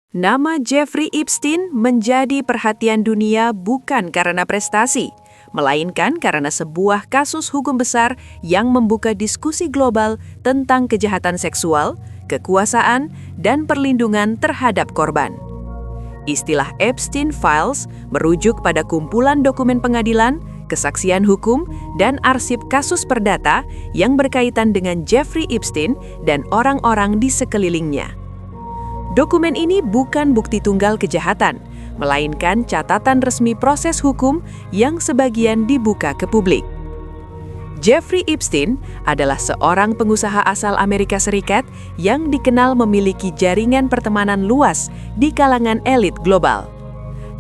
Nama Jeffrey Epstein menjadi perhatian dunia bukan karena prestasi, melainkan karena sebuah kasus hukum besar yang membuka diskusi global tentang kejahatan seksual, kekuasaan, dan perlindungan terhadap korban. Istilah Epstein Files merujuk pada kumpulan dokumen pengadilan, kesaksian hukum, dan arsip kasus perdata yang berkaitan dengan Jeffrey Epstein dan orang-orang di sekelilingnya. Dokumen ini bukan bukti tunggal kejahatan, melainkan catatan resmi proses hukum yang sebagian dibuka ke publik. Jeffrey Epstein adalah seorang pengusaha asal Amerika Serikat yang dikenal memiliki jaringan pertemanan luas di kalangan elit global.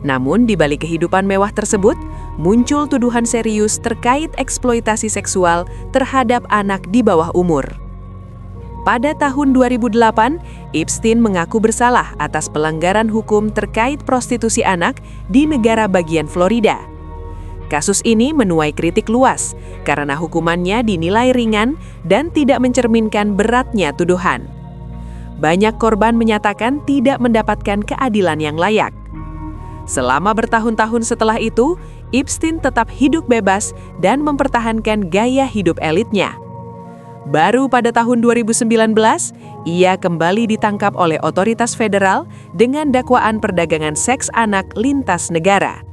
Namun di balik kehidupan mewah tersebut, muncul tuduhan serius terkait eksploitasi seksual terhadap anak di bawah umur. Pada tahun 2008, Epstein mengaku bersalah atas pelanggaran hukum terkait prostitusi anak di negara bagian Florida. Kasus ini menuai kritik luas karena hukumannya dinilai ringan dan tidak mencerminkan beratnya tuduhan. Banyak korban menyatakan tidak mendapatkan keadilan yang layak. Selama bertahun-tahun setelah itu, Epstein tetap hidup bebas dan mempertahankan gaya hidup elitnya. Baru pada tahun 2019, ia kembali ditangkap oleh otoritas federal dengan dakwaan perdagangan seks anak lintas negara.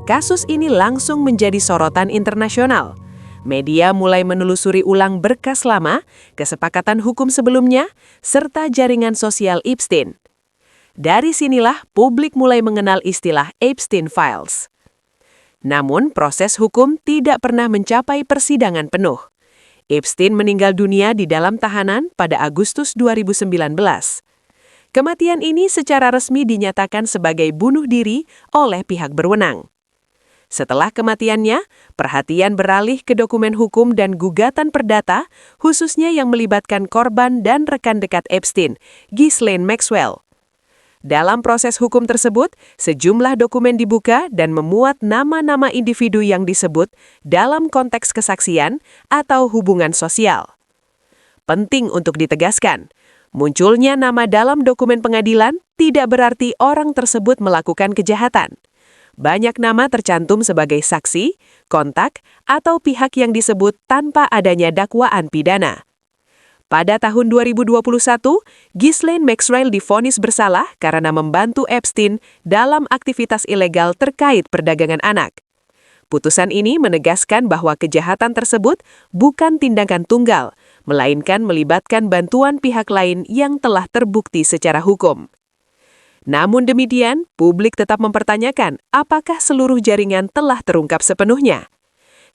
Kasus ini langsung menjadi sorotan internasional. Media mulai menelusuri ulang berkas lama, kesepakatan hukum sebelumnya, serta jaringan sosial Epstein. Dari sinilah publik mulai mengenal istilah Epstein Files. Namun, proses hukum tidak pernah mencapai persidangan penuh. Epstein meninggal dunia di dalam tahanan pada Agustus 2019. Kematian ini secara resmi dinyatakan sebagai bunuh diri oleh pihak berwenang. Setelah kematiannya, perhatian beralih ke dokumen hukum dan gugatan perdata, khususnya yang melibatkan korban dan rekan dekat Epstein, Ghislaine Maxwell. Dalam proses hukum tersebut, sejumlah dokumen dibuka dan memuat nama-nama individu yang disebut dalam konteks kesaksian atau hubungan sosial. Penting untuk ditegaskan, munculnya nama dalam dokumen pengadilan tidak berarti orang tersebut melakukan kejahatan. Banyak nama tercantum sebagai saksi, kontak, atau pihak yang disebut tanpa adanya dakwaan pidana. Pada tahun 2021, Ghislaine Maxwell divonis bersalah karena membantu Epstein dalam aktivitas ilegal terkait perdagangan anak. Putusan ini menegaskan bahwa kejahatan tersebut bukan tindakan tunggal, melainkan melibatkan bantuan pihak lain yang telah terbukti secara hukum. Namun demikian, publik tetap mempertanyakan apakah seluruh jaringan telah terungkap sepenuhnya.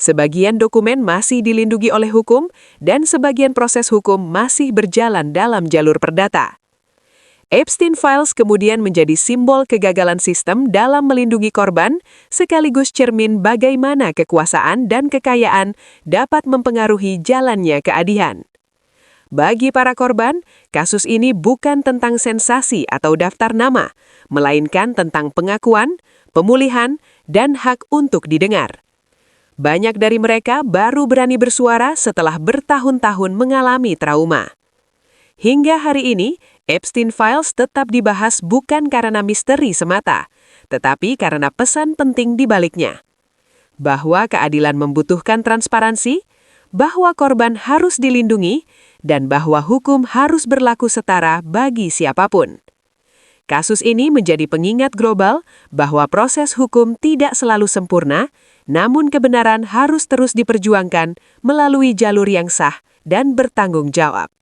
Sebagian dokumen masih dilindungi oleh hukum dan sebagian proses hukum masih berjalan dalam jalur perdata. Epstein Files kemudian menjadi simbol kegagalan sistem dalam melindungi korban, sekaligus cermin bagaimana kekuasaan dan kekayaan dapat mempengaruhi jalannya keadilan. Bagi para korban, kasus ini bukan tentang sensasi atau daftar nama, melainkan tentang pengakuan, pemulihan, dan hak untuk didengar. Banyak dari mereka baru berani bersuara setelah bertahun-tahun mengalami trauma. Hingga hari ini, Epstein Files tetap dibahas bukan karena misteri semata, tetapi karena pesan penting di baliknya. Bahwa keadilan membutuhkan transparansi, bahwa korban harus dilindungi, dan bahwa hukum harus berlaku setara bagi siapapun. Kasus ini menjadi pengingat global bahwa proses hukum tidak selalu sempurna, namun kebenaran harus terus diperjuangkan melalui jalur yang sah dan bertanggung jawab.